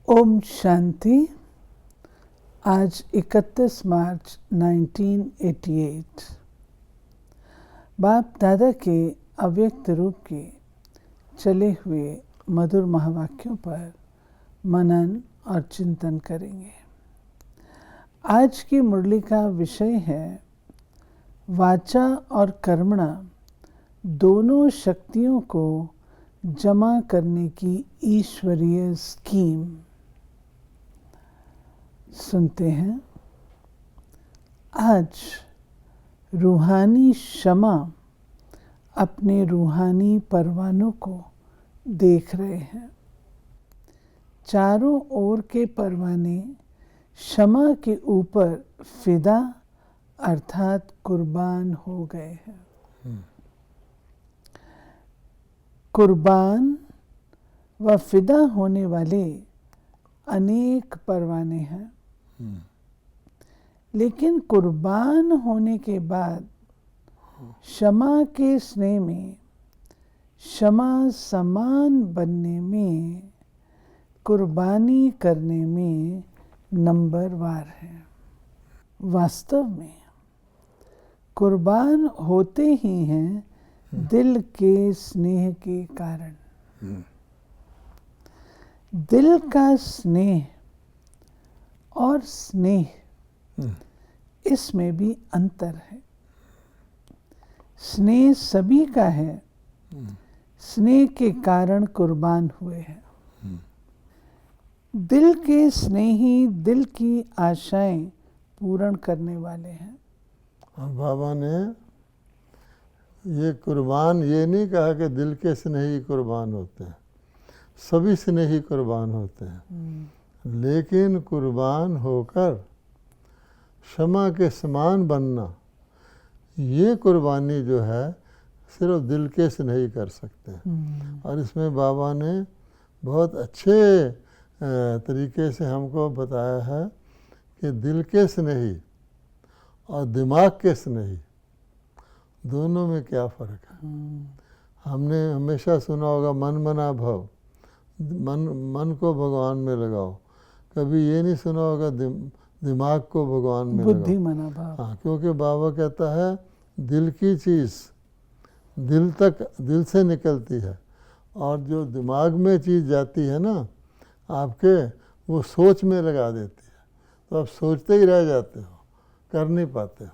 ओम शांति। आज 31 मार्च 1988 बाप दादा के अव्यक्त रूप के चले हुए मधुर महावाक्यों पर मनन और चिंतन करेंगे। आज की मुरली का विषय है वाचा और कर्मणा दोनों शक्तियों को जमा करने की ईश्वरीय स्कीम। सुनते हैं। आज रूहानी शमा अपने रूहानी परवानों को देख रहे हैं। चारों ओर के परवाने शमा के ऊपर फिदा अर्थात कुर्बान हो गए हैं। कुर्बान व फिदा होने वाले अनेक परवाने हैं, लेकिन कुर्बान होने के बाद क्षमा के स्नेह में क्षमा समान बनने में कुर्बानी करने में नंबरवार है। वास्तव में कुर्बान होते ही हैं दिल के स्नेह के कारण। दिल का स्नेह और स्नेह इसमें भी अंतर है। स्नेह सभी का है, स्नेह के कारण कुर्बान हुए हैं। दिल के स्नेही दिल की आशाएं पूर्ण करने वाले हैं। बाबा ने ये कुर्बान ये नहीं कहा कि दिल के स्नेही कुर्बान होते हैं, सभी स्नेही कुर्बान होते हैं, लेकिन कुर्बान होकर क्षमा के समान बनना ये कुर्बानी जो है सिर्फ दिल के स्नेही कर सकते हैं। और इसमें बाबा ने बहुत अच्छे तरीके से हमको बताया है कि दिल के स्नेही और दिमाग के स्नेही दोनों में क्या फ़र्क है। हमने हमेशा सुना होगा मन मना भव, मन को भगवान में लगाओ। कभी ये नहीं सुना होगा दिमाग को भगवान में बुद्धि लगाओ। मना भाव। हाँ, क्योंकि बाबा कहता है दिल की चीज़ दिल से निकलती है, और जो दिमाग में चीज़ जाती है ना आपके, वो सोच में लगा देती है, तो आप सोचते ही रह जाते हो, कर नहीं पाते हो।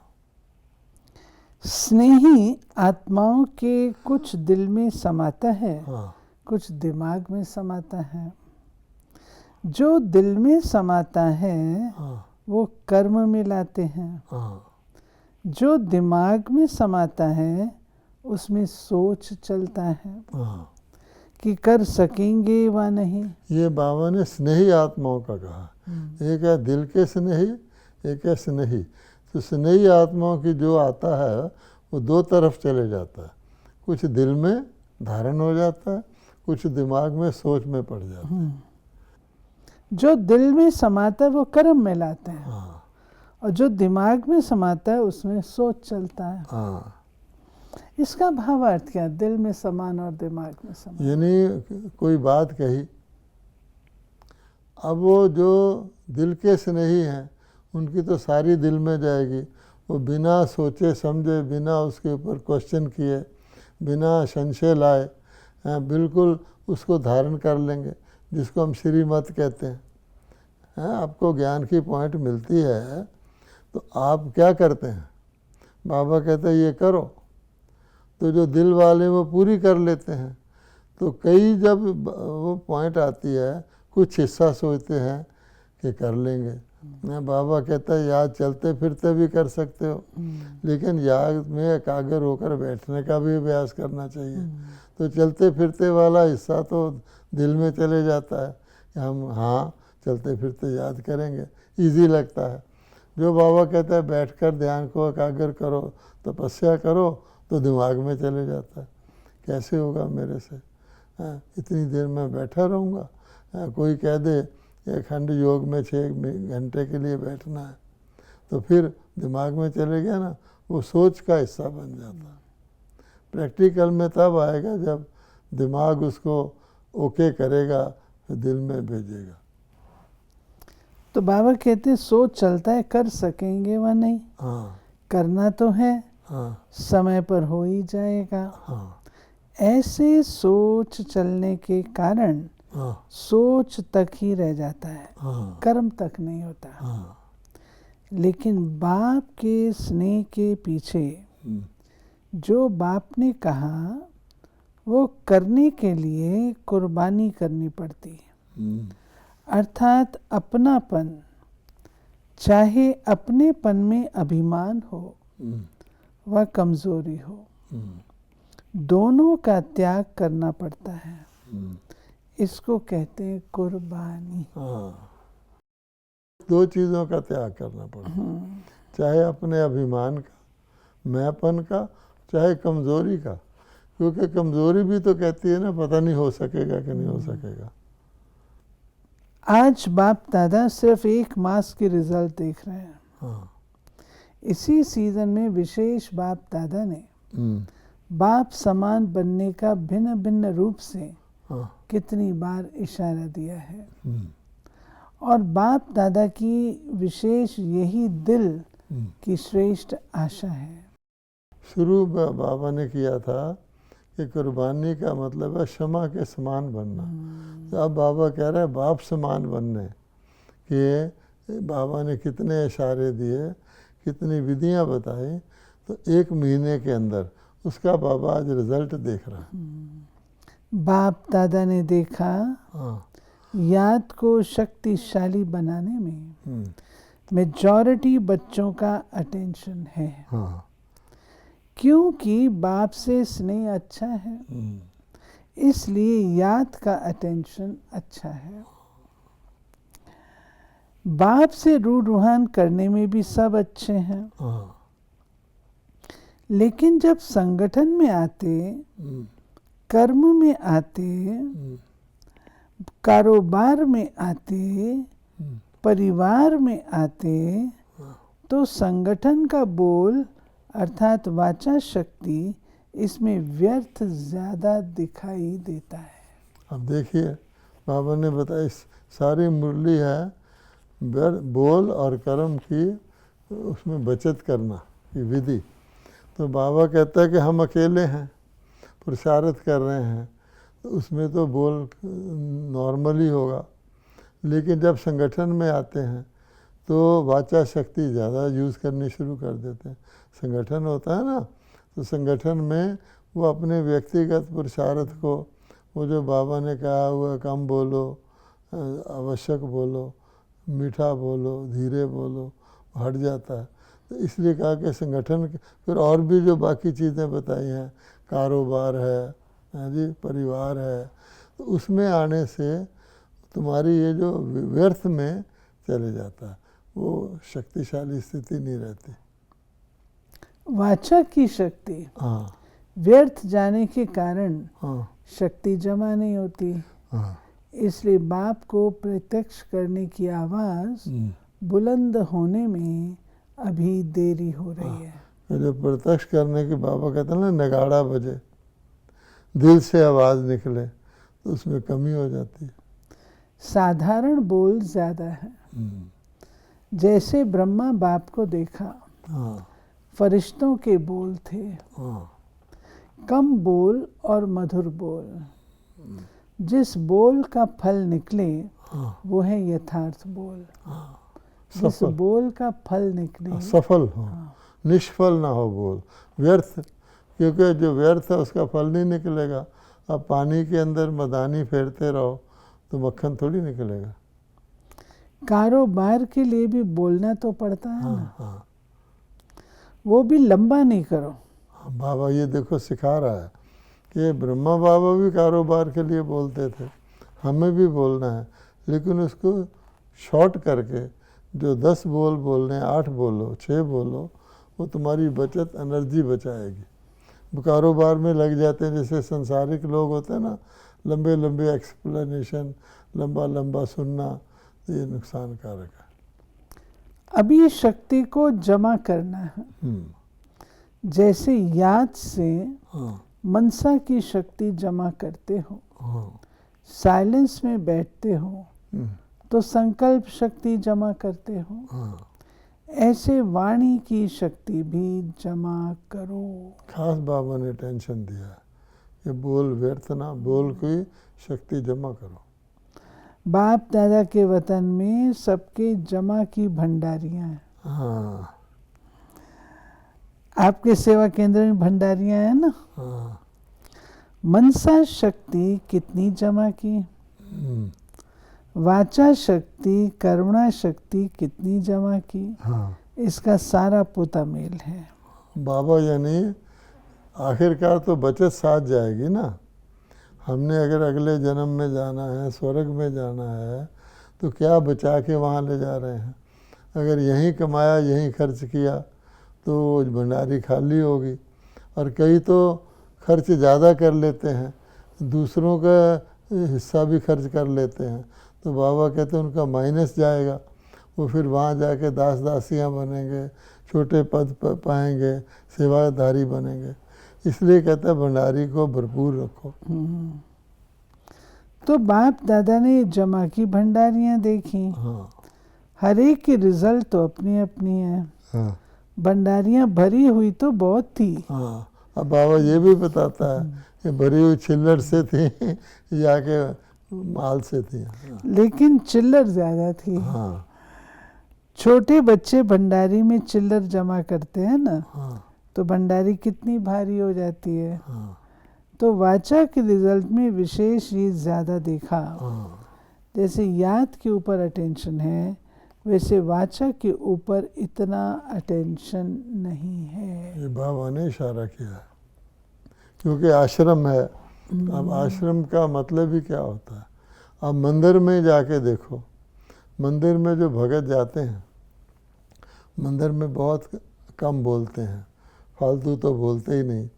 स्नेही आत्माओं के कुछ दिल में समाता है, हाँ, कुछ दिमाग में समाता है। जो दिल में समाता है हाँ, वो कर्म में लाते हैं। हाँ, जो दिमाग में समाता है उसमें सोच चलता है हाँ। कि कर सकेंगे व नहीं। ये बाबा ने स्नेही आत्माओं का कहा। एक है दिल के स्नेही, एक है स्नेही। तो स्नेही आत्माओं की जो आता है वो दो तरफ चले जाता है। कुछ दिल में धारण हो जाता है, कुछ दिमाग में सोच में पड़ जाता है। जो दिल में समाता है वो कर्म में लाते हैं। हाँ, और जो दिमाग में समाता है उसमें सोच चलता है। हाँ। इसका भावार्थ क्या? दिल में समान और दिमाग में समान। यानी कोई बात कही, अब वो जो दिल के स्नेही हैं उनकी तो सारी दिल में जाएगी। वो बिना सोचे समझे, बिना उसके ऊपर क्वेश्चन किए, बिना संशय लाए बिल्कुल उसको धारण कर लेंगे, जिसको हम श्रीमत कहते हैं। आपको ज्ञान की पॉइंट मिलती है तो आप क्या करते हैं? बाबा कहते हैं ये करो, तो जो दिल वाले वो पूरी कर लेते हैं। तो कई जब वो पॉइंट आती है, कुछ हिस्सा सोचते हैं कि कर लेंगे। बाबा कहता है याद चलते फिरते भी कर सकते हो, लेकिन याद में एकाग्र होकर बैठने का भी अभ्यास करना चाहिए। तो चलते फिरते वाला हिस्सा तो दिल में चले जाता है कि हम हाँ चलते फिरते याद करेंगे, इजी लगता है। जो बाबा कहता है बैठकर ध्यान को एकाग्र करो, तपस्या करो, तो दिमाग में चले जाता है। कैसे होगा मेरे से? इतनी देर मैं बैठा रहूँगा? कोई कह दे खंड योग में 6 घंटे के लिए बैठना है, तो फिर दिमाग में चले गया ना, वो सोच का हिस्सा बन जाता है। प्रैक्टिकल में तब आएगा जब दिमाग उसको ओके करेगा, फिर दिल में भेजेगा। तो बाबा कहते हैं सोच चलता है, कर सकेंगे व नहीं, हाँ करना तो है, हाँ समय पर हो ही जाएगा। हाँ ऐसे सोच चलने के कारण हाँ सोच तक ही रह जाता है, हाँ कर्म तक नहीं होता। हाँ लेकिन बाप के स्नेह के पीछे हम्म, जो बाप ने कहा वो करने के लिए कुर्बानी करनी पड़ती है। हम्म, अर्थात अपनापन, चाहे अपनेपन में अभिमान हो हम्म, व कमजोरी हो, हम्म, दोनों का त्याग करना पड़ता है। हम्म, इसको कहते हैं कुर्बानी। हाँ, दो चीज़ों का त्याग करना पड़ता है, चाहे अपने अभिमान का, मैंपन का, चाहे कमजोरी का, क्योंकि कमजोरी भी तो कहती है ना पता नहीं हो सकेगा कि नहीं हो सकेगा। आज बाप दादा सिर्फ 1 मास के रिजल्ट देख रहे हैं। हाँ इसी सीजन में विशेष बाप दादा ने हम्म, बाप समान बनने का भिन्न भिन्न रूप से हाँ कितनी बार इशारा दिया है। हम्म, और बाप दादा की विशेष यही दिल हम्म। की श्रेष्ठ आशा है। शुरू में बाबा ने किया था कि कुर्बानी का मतलब है क्षमा के समान बनना। तो अब बाबा कह रहे हैं बाप समान बनने कि बाबा ने कितने इशारे दिए, कितनी विधियां बताई, तो 1 महीने के अंदर उसका बाबा आज रिजल्ट देख रहा है। बाप दादा ने देखा हाँ याद को शक्तिशाली बनाने में हम्म, मेजॉरिटी बच्चों का अटेंशन है, हाँ क्योंकि बाप से स्नेह अच्छा है, हम्म, इसलिए याद का अटेंशन अच्छा है। बाप से रूहान करने में भी सब अच्छे हैं, हाँ लेकिन जब संगठन में आते, हम्म, कर्म में आते, हम्म, कारोबार में आते, हम्म, परिवार में आते, तो संगठन का बोल अर्थात वाचा शक्ति इसमें व्यर्थ ज्यादा दिखाई देता है। अब देखिए बाबा ने बताया सारी मुरली है बोल और कर्म की, उसमें बचत करना की विधि। तो बाबा कहता है कि हम अकेले हैं, पुरुषार्थ कर रहे हैं, तो उसमें तो बोल नॉर्मल ही होगा, लेकिन जब संगठन में आते हैं तो वाचा शक्ति ज़्यादा यूज़ करनी शुरू कर देते हैं। संगठन होता है ना, तो संगठन में वो अपने व्यक्तिगत पुरुषार्थ को, वो जो बाबा ने कहा हुआ कम बोलो, आवश्यक बोलो, मीठा बोलो, धीरे बोलो, हट जाता है। तो इसलिए कहा कि संगठन फिर और भी जो बाकी चीज़ें बताई हैं, कारोबार है जी, परिवार है, तो उसमें आने से तुम्हारी ये जो व्यर्थ में चले जाता है, वो शक्तिशाली स्थिति नहीं रहती। वाचा की शक्ति हाँ व्यर्थ जाने के कारण हाँ शक्ति जमा नहीं होती, हाँ इसलिए बाप को प्रत्यक्ष करने की आवाज बुलंद होने में अभी देरी हो रही है। जो प्रत्यक्ष करने के बाबा कहते हैं ना, नगाड़ा बजे, दिल से आवाज़ निकले, तो उसमें कमी हो जाती है। साधारण बोल ज्यादा है। जैसे ब्रह्मा बाप को देखा, हाँ फरिश्तों के बोल थे, हाँ कम बोल और मधुर बोल। जिस बोल का फल निकले हाँ वो है यथार्थ बोल। जिस सफल बोल का फल निकले सफल हो, निष्फल ना हो बोल, व्यर्थ, क्योंकि जो व्यर्थ है उसका फल नहीं निकलेगा। अब पानी के अंदर मदानी फेरते रहो तो मक्खन थोड़ी निकलेगा। कारोबार के लिए भी बोलना तो पड़ता है ना, हाँ वो भी लंबा नहीं करो। हाँ, बाबा ये देखो सिखा रहा है कि ब्रह्मा बाबा भी कारोबार के लिए बोलते थे, हमें भी बोलना है, लेकिन उसको शॉर्ट करके जो 10 बोल बोलने, 8 बोलो, 6 बोलो, वो तुम्हारी बचत एनर्जी बचाएगी। कारोबार में लग जाते हैं जैसे संसारिक लोग होते हैं ना, लंबे लंबे एक्सप्लेनेशन, लंबा लंबा सुनना, तो ये नुकसान कारक है। अभी शक्ति को जमा करना है। जैसे याद से हाँ मनसा की शक्ति जमा करते हो, हाँ साइलेंस में बैठते हो, तो तो संकल्प शक्ति जमा करते हो, हाँ, ऐसे वाणी की शक्ति भी जमा करो। खास बाबा ने टेंशन दिया है कि बोल व्यर्थ ना, बोल की शक्ति जमा करो। बाप दादा के वतन में सबके जमा की भंडारियां हैं। हाँ आपके सेवा केंद्र में भंडारियां हैं ना। हाँ, मनसा शक्ति कितनी जमा की, वाचा शक्ति कर्मणा शक्ति कितनी जमा की, हाँ। इसका सारा पोता मेल है। बाबा यानी आखिरकार तो बचत साथ जाएगी ना। हमने अगर अगले जन्म में जाना है, स्वर्ग में जाना है, तो क्या बचा के वहाँ ले जा रहे हैं। अगर यहीं कमाया, यहीं खर्च किया तो भंडारी खाली होगी। और कई तो खर्च ज़्यादा कर लेते हैं, दूसरों का हिस्सा भी खर्च कर लेते हैं, तो बाबा कहते हैं उनका माइनस जाएगा। वो फिर वहाँ जाके दास दासियाँ बनेंगे, छोटे पद पाएंगे, सेवाधारी बनेंगे। इसलिए कहते हैं भंडारी को भरपूर रखो। तो बाप दादा ने जमा की भंडारियां देखी। हाँ हर एक की रिजल्ट तो अपनी अपनी है। हाँ भंडारियां भरी हुई तो बहुत थी। हाँ। अब बाबा ये भी बताता है कि भरी हुई चिल्लर से थी या के माल से थी। हाँ। लेकिन चिल्लर ज्यादा थी। हाँ छोटे बच्चे भंडारी में चिल्लर जमा करते हैं ना, हाँ तो भंडारी कितनी भारी हो जाती है। हाँ तो वाचा के रिजल्ट में विशेष ये ज्यादा देखा। हाँ। जैसे याद के ऊपर अटेंशन है, वैसे वाचा के ऊपर इतना अटेंशन नहीं है। ये बाबा ने इशारा किया है, क्योंकि आश्रम है। अब आश्रम का मतलब ही क्या होता है। अब मंदिर में जाके देखो, मंदिर में जो भगत जाते हैं, मंदिर में बहुत कम बोलते हैं, फालतू तो बोलते ही नहीं।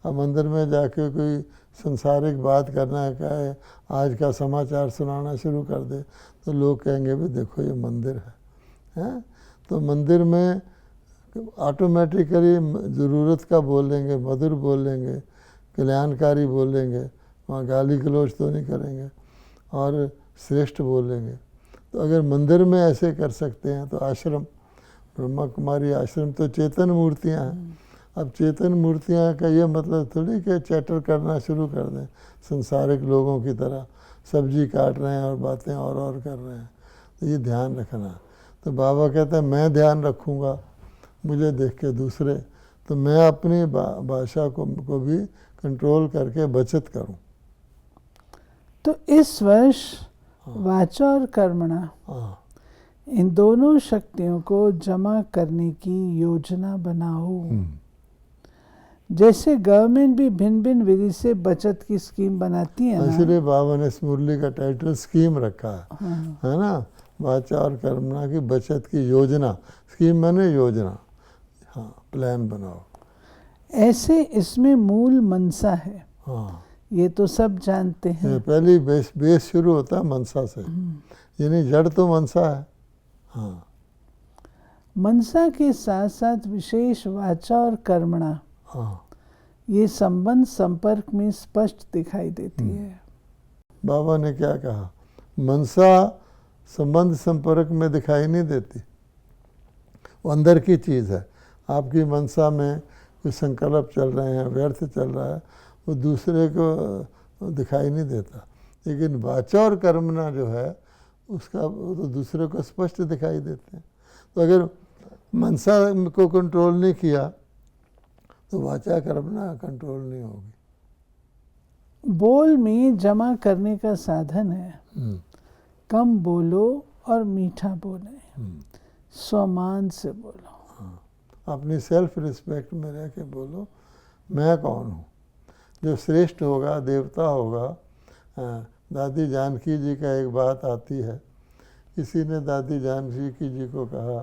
अब मंदिर में जाके कोई संसारिक बात करना है, क्या है, आज का समाचार सुनाना शुरू कर दे, तो लोग कहेंगे भी देखो ये मंदिर है, हैं? तो मंदिर में ऑटोमेटिकली ज़रूरत का बोलेंगे, मधुर बोलेंगे, कल्याणकारी बोलेंगे, वहाँ गाली गलौज तो नहीं करेंगे और श्रेष्ठ बोलेंगे। तो अगर मंदिर में ऐसे कर सकते हैं तो आश्रम, ब्रह्मा कुमारी आश्रम तो चेतन मूर्तियाँ हैं। अब चेतन मूर्तियाँ का ये मतलब थोड़ी कि चैटर करना शुरू कर दें संसारिक लोगों की तरह, सब्जी काट रहे हैं और बातें और कर रहे हैं। तो ये ध्यान रखना। तो बाबा कहते हैं मैं ध्यान रखूँगा, मुझे देख के दूसरे, तो मैं अपनी भाषा को भी कंट्रोल करके बचत करूँ। तो इस वर्ष वाचा और कर्मणा, हाँ इन दोनों शक्तियों को जमा करने की योजना बनाओ। जैसे गवर्नमेंट भी भिन्न भिन्न विधि से बचत की स्कीम बनाती है ना। इसलिए बाबा ने इस मुरली का टाइटल स्कीम रखा है, हाँ। है ना। वाचा और कर्मणा की बचत की योजना, स्कीम माने योजना, हाँ, प्लान बनाओ। ऐसे इसमें मूल मनसा है। हाँ, ये तो सब जानते हैं। पहली बेस शुरू होता है मनसा से, यानी जड़ तो मनसा है। हाँ, मनसा के साथ साथ विशेष वाचा और कर्मणा, हाँ। ये संबंध संपर्क में स्पष्ट दिखाई देती है। बाबा ने क्या कहा, मनसा संबंध संपर्क में दिखाई नहीं देती, वो अंदर की चीज़ है। आपकी मनसा में कुछ संकल्प चल रहे हैं, व्यर्थ चल रहा है, वो दूसरे को दिखाई नहीं देता। लेकिन वाचा और कर्मणा जो है उसका वो तो दूसरे को स्पष्ट दिखाई देते हैं। तो अगर मनसा को कंट्रोल नहीं किया तो वाचा कर्मणा कंट्रोल नहीं होगी। बोल में जमा करने का साधन है। कम बोलो और मीठा बोले, सम्मान से बोलो। अपनी सेल्फ रिस्पेक्ट में रह के बोलो, मैं कौन हूँ। जो श्रेष्ठ होगा, देवता होगा। दादी जानकी जी का एक बात आती है, किसी ने दादी जानकी जी को कहा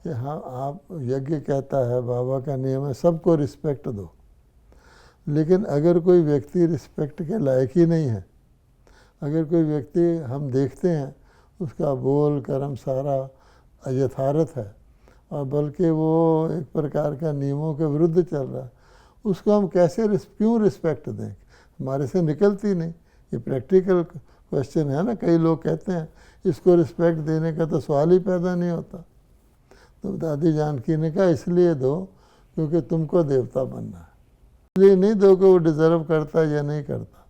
कि हाँ, आप यज्ञ कहता है, बाबा का नियम है, सबको रिस्पेक्ट दो, लेकिन अगर कोई व्यक्ति रिस्पेक्ट के लायक ही नहीं है, अगर कोई व्यक्ति हम देखते हैं उसका बोल कर्म सारा यथार्थ है और बल्कि वो एक प्रकार का नियमों के विरुद्ध चल रहा है, उसको हम कैसे क्यों रिस्पेक्ट दें। हमारे से निकलती नहीं। ये प्रैक्टिकल क्वेश्चन है ना। कई लोग कहते हैं इसको रिस्पेक्ट देने का तो सवाल ही पैदा नहीं होता। तो दादी जानकी ने कहा इसलिए दो क्योंकि तुमको देवता बनना है, इसलिए नहीं दो कि वो डिज़र्व करता है या नहीं करता।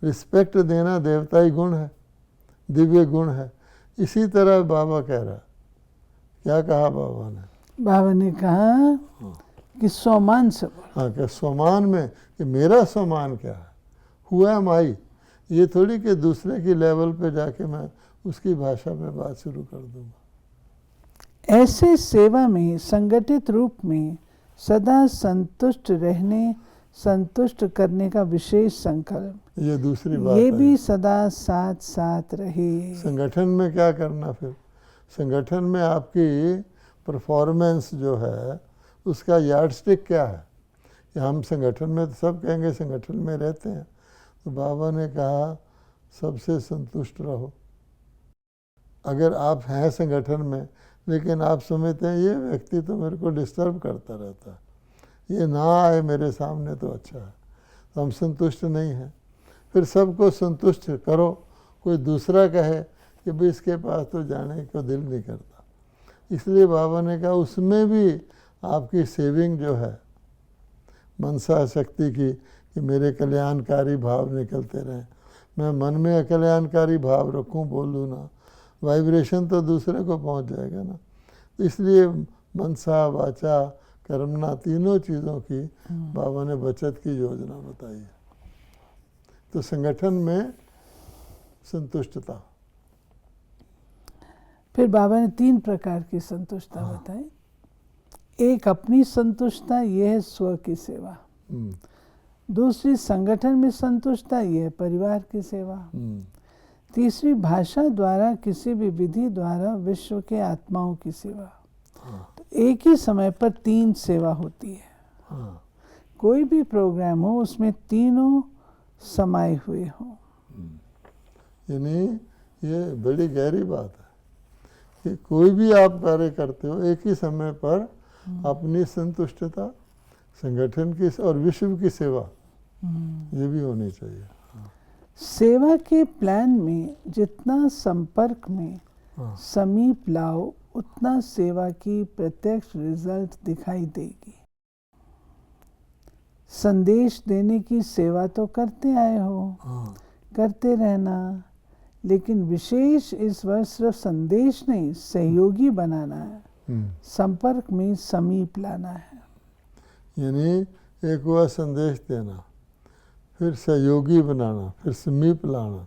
रिस्पेक्ट देना देवताई गुण है, दिव्य गुण है। इसी तरह बाबा कह रहा, क्या कहा बाबा ने? बाबा ने कहा कि सम्मान से बोलो। हाँ, कि सम्मान में कि मेरा सम्मान क्या है, हुआ माई, ये थोड़ी कि दूसरे की लेवल पे जाके मैं उसकी भाषा में बात शुरू कर दूंगा। ऐसे सेवा में संगठित रूप में सदा संतुष्ट रहने, संतुष्ट करने का विशेष संकल्प, ये दूसरी बात ये है। भी सदा साथ साथ रहे। संगठन में क्या करना फिर? संगठन में आपकी परफॉर्मेंस जो है उसका यार्डस्टिक क्या है? कि हम संगठन में तो सब कहेंगे संगठन में रहते हैं, तो बाबा ने कहा सबसे संतुष्ट रहो। अगर आप हैं संगठन में लेकिन आप समझते हैं ये व्यक्ति तो मेरे को डिस्टर्ब करता रहता है, ये ना आए मेरे सामने तो अच्छा है, तो हम संतुष्ट नहीं हैं। फिर सबको संतुष्ट करो। कोई दूसरा कहे कि भाई इसके पास तो जाने को दिल नहीं करता, इसलिए बाबा ने कहा उसमें भी आपकी सेविंग जो है मनसा शक्ति की, कि मेरे कल्याणकारी भाव निकलते रहें, मैं मन में कल्याणकारी भाव रखूं, बोलूँ ना, वाइब्रेशन तो दूसरे को पहुंच जाएगा ना। तो इसलिए मनसा वाचा कर्मना तीनों चीज़ों की बाबा ने बचत की योजना बताई है। तो संगठन में संतुष्टता। फिर बाबा ने 3 प्रकार की संतुष्टता बताई। एक अपनी संतुष्टता, यह है स्व की सेवा। दूसरी संगठन में संतुष्टता, यह है परिवार की सेवा। तीसरी भाषा द्वारा किसी भी विधि द्वारा विश्व के आत्माओं की सेवा। तो एक ही समय पर 3 सेवा होती है। कोई भी प्रोग्राम हो उसमें तीनों समाये हुए हों। यानी ये बड़ी गहरी बात है कि कोई भी आप कार्य करते हो एक ही समय पर अपनी संतुष्टता, संगठन की और विश्व की सेवा, ये भी होनी चाहिए। सेवा के प्लान में जितना संपर्क में समीप लाओ उतना सेवा की प्रत्यक्ष रिजल्ट दिखाई देगी। संदेश देने की सेवा तो करते आए हो, करते रहना, लेकिन विशेष इस वर्ष सिर्फ संदेश नहीं, सहयोगी बनाना है, संपर्क में समीप लाना है। यानी एक हुआ संदेश देना, फिर सहयोगी बनाना, फिर समीप लाना,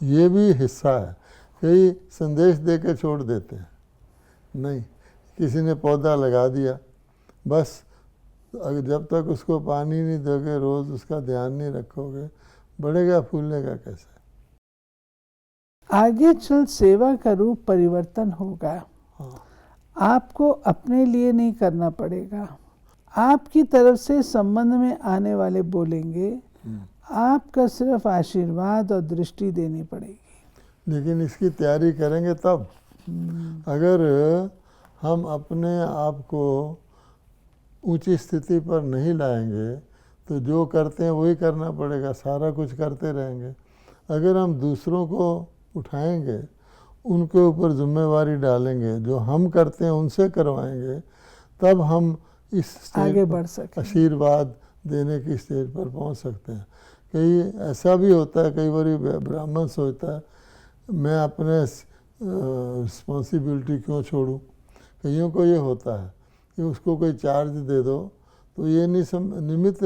ये भी हिस्सा है। कई संदेश दे के छोड़ देते हैं, नहीं, किसी ने पौधा लगा दिया, बस अगर जब तक उसको पानी नहीं दोगे, रोज़ उसका ध्यान नहीं रखोगे, बढ़ेगा फूलेगा कैसे? आगे चल सेवा का रूप परिवर्तन होगा। आपको अपने लिए नहीं करना पड़ेगा, आपकी तरफ से संबंध में आने वाले बोलेंगे, आपका सिर्फ आशीर्वाद और दृष्टि देनी पड़ेगी। लेकिन इसकी तैयारी करेंगे तब। अगर हम अपने आप को ऊंची स्थिति पर नहीं लाएंगे तो जो करते हैं वही करना पड़ेगा, सारा कुछ करते रहेंगे। अगर हम दूसरों को उठाएंगे, उनके ऊपर जिम्मेवारी डालेंगे, जो हम करते हैं उनसे करवाएंगे, तब हम इस स्टेज आगे बढ़ सकें, आशीर्वाद देने की स्टेज पर पहुंच सकते हैं। कई ऐसा भी होता है, कई बार ब्राह्मण सोचता है मैं अपने रिस्पॉन्सिबिलिटी क्यों छोड़ूं। कईयों को ये होता है कि उसको कोई चार्ज दे दो तो ये नहीं निमित्त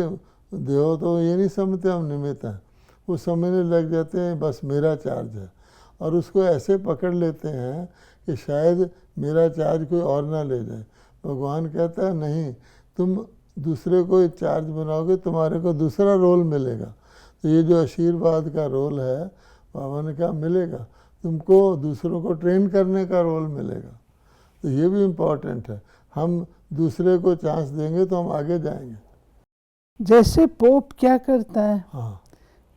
दो तो ये नहीं समझते हम निमित्त हैं, वो समझने लग जाते हैं बस मेरा चार्ज है, और उसको ऐसे पकड़ लेते हैं कि शायद मेरा चार्ज कोई और ना ले जाए। भगवान कहता है नहीं, तुम दूसरे को चार्ज बनाओगे तुम्हारे को दूसरा रोल मिलेगा। तो ये जो आशीर्वाद का रोल है, बाबा ने कहा मिलेगा, तुमको दूसरों को ट्रेन करने का रोल मिलेगा। तो ये भी इम्पोर्टेंट है, हम दूसरे को चांस देंगे तो हम आगे जाएंगे। जैसे पोप क्या करता है, हाँ,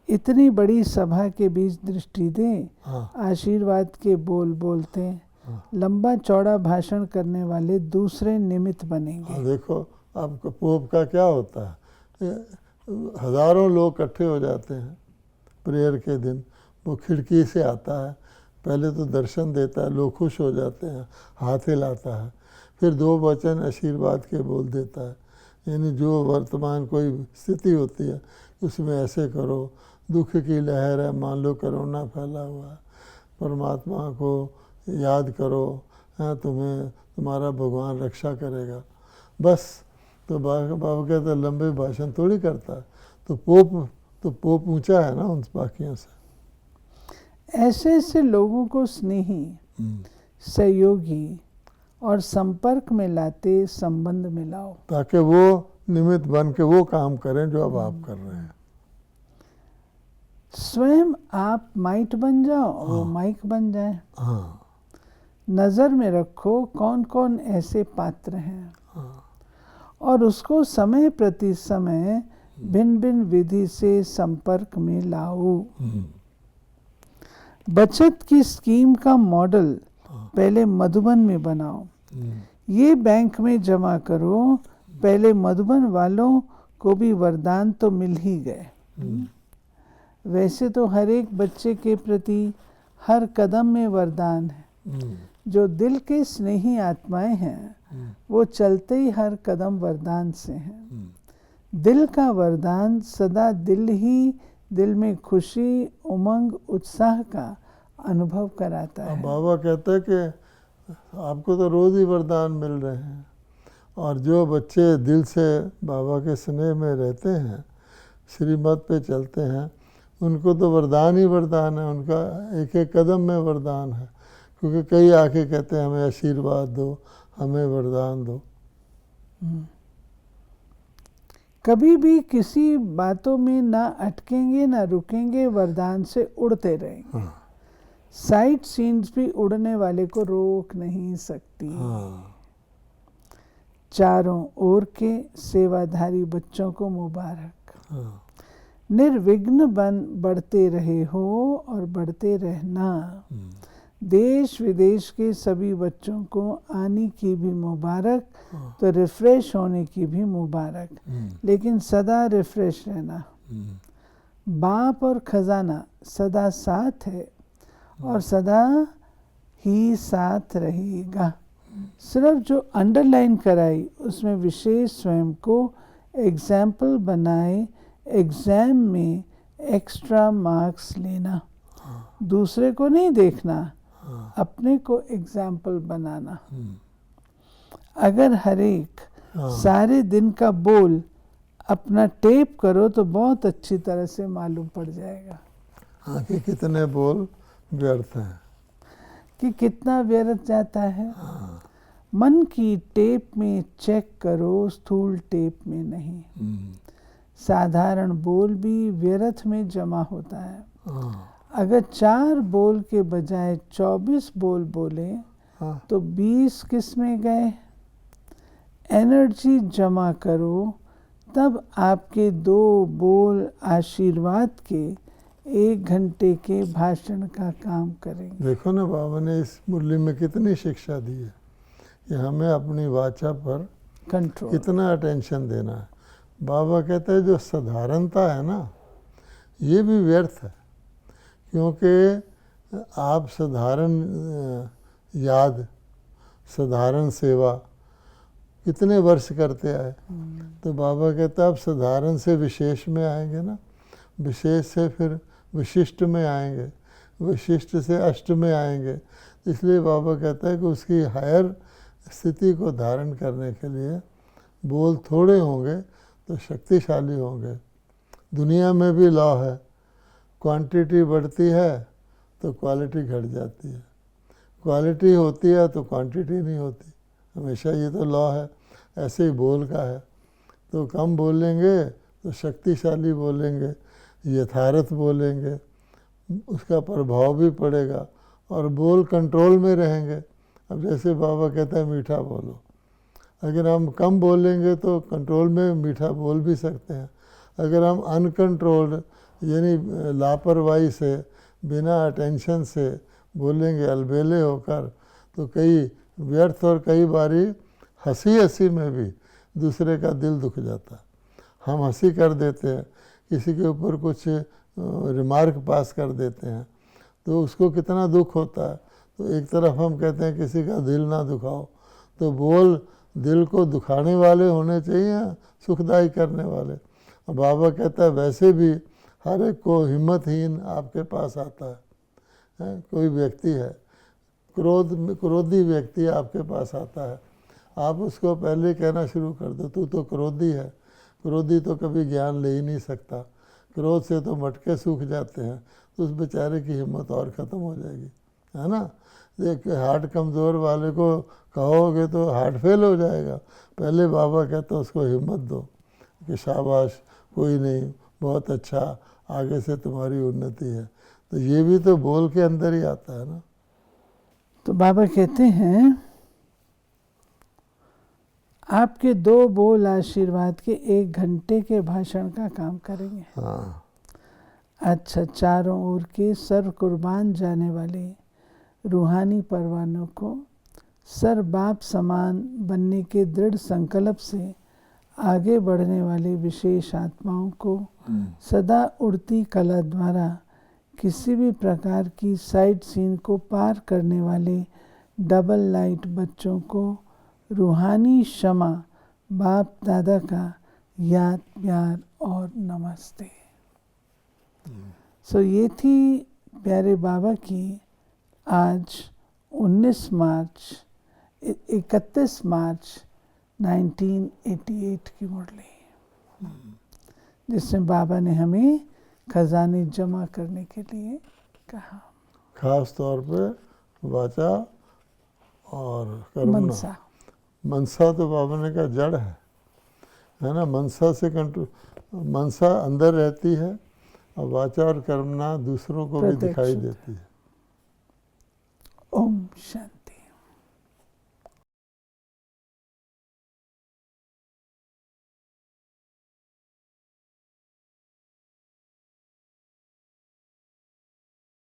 इतनी बड़ी सभा के बीच दृष्टि दें, हाँ, आशीर्वाद के बोल बोलते हैं, लंबा चौड़ा भाषण करने वाले दूसरे निमित्त बनेंगे। हाँ, देखो आपको पोप का क्या होता है, हज़ारों लोग इकट्ठे हो जाते हैं प्रेयर के दिन, वो खिड़की से आता है, पहले तो दर्शन देता है, लोग खुश हो जाते हैं, हाथ हिलाता है, फिर 2 वचन आशीर्वाद के बोल देता है। यानी जो वर्तमान कोई स्थिति होती है उसमें ऐसे करो, दुख की लहर है, मान लो कोरोना फैला हुआ है, परमात्मा को याद करो, हाँ तुम्हें तुम्हारा भगवान रक्षा करेगा, बस। तो बाबा कहते लंबे भाषण थोड़ी करता है। तो पोप ऊंचा है ना उन बाकियों से। ऐसे ऐसे लोगों को स्नेही, सहयोगी और संपर्क में लाते संबंध में लाओ, ताकि वो निमित्त बन के वो काम करें जो अब आप कर रहे हैं। स्वयं आप माइट बन जाओ और वो माइक बन जाए। हाँ, नज़र में रखो कौन कौन ऐसे पात्र हैं, और उसको समय प्रति समय भिन्न भिन्न विधि से संपर्क में लाओ। बचत की स्कीम का मॉडल पहले मधुबन में बनाओ। ये बैंक में जमा करो, पहले मधुबन वालों को भी वरदान तो मिल ही गए। वैसे तो हर एक बच्चे के प्रति हर कदम में वरदान है। जो दिल के स्नेही आत्माएं हैं वो चलते ही हर कदम वरदान से हैं। दिल का वरदान सदा दिल में खुशी, उमंग, उत्साह का अनुभव कराता है। बाबा कहते हैं कि आपको तो रोज ही वरदान मिल रहे हैं, और जो बच्चे दिल से बाबा के स्नेह में रहते हैं, श्रीमत पे चलते हैं, उनको तो वरदान ही वरदान है। उनका एक एक कदम में वरदान है, क्योंकि कई आके कहते हैं हमें आशीर्वाद दो, हमें वरदान दो। कभी भी किसी बातों में ना अटकेंगे ना रुकेंगे, वरदान से उड़ते रहेंगे। साइट सीन्स भी उड़ने वाले को रोक नहीं सकती। चारों ओर के सेवाधारी बच्चों को मुबारक। निर्विघ्न बन बढ़ते रहे हो और बढ़ते रहना। देश विदेश के सभी बच्चों को आने की भी मुबारक, तो रिफ्रेश होने की भी मुबारक, लेकिन सदा रिफ्रेश रहना। बाप और खजाना सदा साथ है और सदा ही साथ रहेगा। सिर्फ जो अंडरलाइन कराई उसमें विशेष स्वयं को एग्जाम्पल बनाए, एग्जाम में एक्स्ट्रा मार्क्स लेना। दूसरे को नहीं देखना, अपने को एग्जाम्पल बनाना। अगर हर एक सारे दिन का बोल अपना टेप करो तो बहुत अच्छी तरह से मालूम पड़ जाएगा कि कितने बोल व्यर्थ हैं, कि कितना व्यर्थ जाता है। मन की टेप में चेक करो, स्थूल टेप में नहीं। साधारण बोल भी व्यर्थ में जमा होता है। अगर 4 बोल के बजाय 24 बोल बोले तो 20 किस में गए। एनर्जी जमा करो, तब आपके 2 बोल आशीर्वाद के 1 घंटे के भाषण का काम करेंगे। देखो ना, बाबा ने इस मुरली में कितनी शिक्षा दी है कि हमें अपनी वाचा पर कंट्रोल, कितना अटेंशन देना है। बाबा कहते हैं जो साधारणता है ना, ये भी व्यर्थ है, क्योंकि आप साधारण याद, साधारण सेवा कितने वर्ष करते आए। तो बाबा कहते हैं आप साधारण से विशेष में आएंगे ना, विशेष से फिर विशिष्ट में आएंगे, विशिष्ट से अष्ट में आएंगे। इसलिए बाबा कहता है कि उसकी हायर स्थिति को धारण करने के लिए बोल थोड़े होंगे तो शक्तिशाली होंगे। दुनिया में भी लॉ है, क्वांटिटी बढ़ती है तो क्वालिटी घट जाती है, क्वालिटी होती है तो क्वांटिटी नहीं होती। हमेशा ये तो लॉ है, ऐसे ही बोल का है। तो कम बोलेंगे तो शक्तिशाली बोलेंगे, यथार्थ बोलेंगे, उसका प्रभाव भी पड़ेगा और बोल कंट्रोल में रहेंगे। अब जैसे बाबा कहता है मीठा बोलो, अगर हम कम बोलेंगे तो कंट्रोल में मीठा बोल भी सकते हैं। अगर हम अनकंट्रोल्ड यानी लापरवाही से, बिना अटेंशन से बोलेंगे, अलबेले होकर, तो कई व्यर्थ और कई बारी हंसी में भी दूसरे का दिल दुख जाता है। हम हंसी कर देते हैं, किसी के ऊपर कुछ रिमार्क पास कर देते हैं, तो उसको कितना दुख होता है। तो एक तरफ हम कहते हैं किसी का दिल ना दुखाओ, तो बोल दिल को दुखाने वाले होने चाहिए या सुखदाई करने वाले। और बाबा कहता है वैसे भी हर एक को हिम्मतहीन आपके पास आता है। कोई व्यक्ति है क्रोधी व्यक्ति आपके पास आता है, आप उसको पहले कहना शुरू कर दो तू तो क्रोधी है, क्रोधी तो कभी ज्ञान ले ही नहीं सकता, क्रोध से तो मटके सूख जाते हैं, तो उस बेचारे की हिम्मत और ख़त्म हो जाएगी, है ना। देख हार्ट कमज़ोर वाले को कहोगे तो हार्ट फेल हो जाएगा। पहले बाबा कहते उसको हिम्मत दो कि शाबाश, कोई नहीं, बहुत अच्छा, आगे से तुम्हारी उन्नति है। तो ये भी तो बोल के अंदर ही आता है ना। तो बाबा कहते हैं आपके 2 बोल आशीर्वाद के 1 घंटे के भाषण का काम करेंगे। हाँ। अच्छा, चारों ओर के सर्व कुर्बान जाने वाले रूहानी परवानों को सर बाप समान बनने के दृढ़ संकल्प से आगे बढ़ने वाले विशेष आत्माओं को सदा उड़ती कला द्वारा किसी भी प्रकार की साइट सीन को पार करने वाले डबल लाइट बच्चों को रूहानी क्षमा बाप दादा का याद प्यार और नमस्ते। सो ये थी प्यारे बाबा की आज 31 मार्च 1988 की मुरली, जिसमें बाबा ने हमें खजाने जमा करने के लिए कहा। खास तौर पे वाचा और कर्मणा। मनसा, मनसा तो बाबा ने कहा जड़ है ना। मनसा से मनसा अंदर रहती है और वाचा और कर्मणा दूसरों को भी दिखाई देती है। ओम शांति।